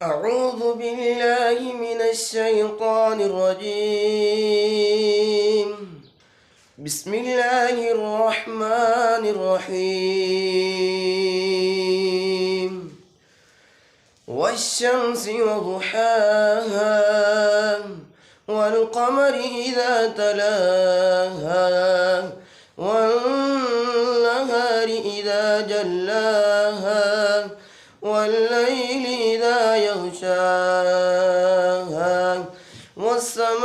أعوذ بالله من الشيطان الرجيم. بسم الله الرحمن الرحيم. والشمس وضحاها والقمر إذا تلاها والنهار إذا جلاها والليل إذا يغشاها والسماء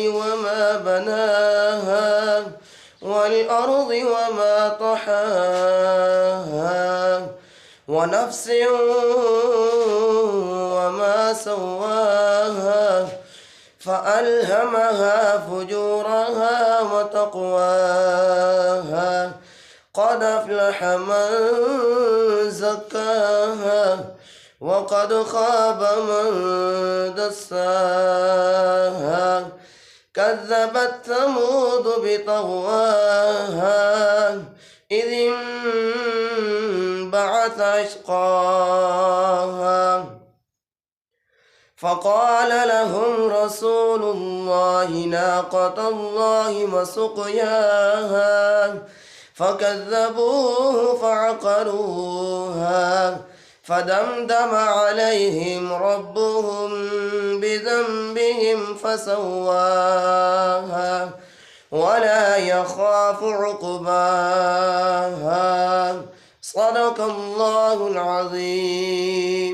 وما بناها والأرض وما طحاها ونفس وما سواها فألهمها فجورها وتقواها قد أفلح من زكاها وقد خاب من دساها كذبت ثمود بطغواها إذ انبعث أشقاها فقال لهم رسول الله ناقة الله وسقياها فكذبوه فعقروها فدمدم عليهم ربهم بذنبهم فسواها ولا يخاف عقباها صدق الله العظيم.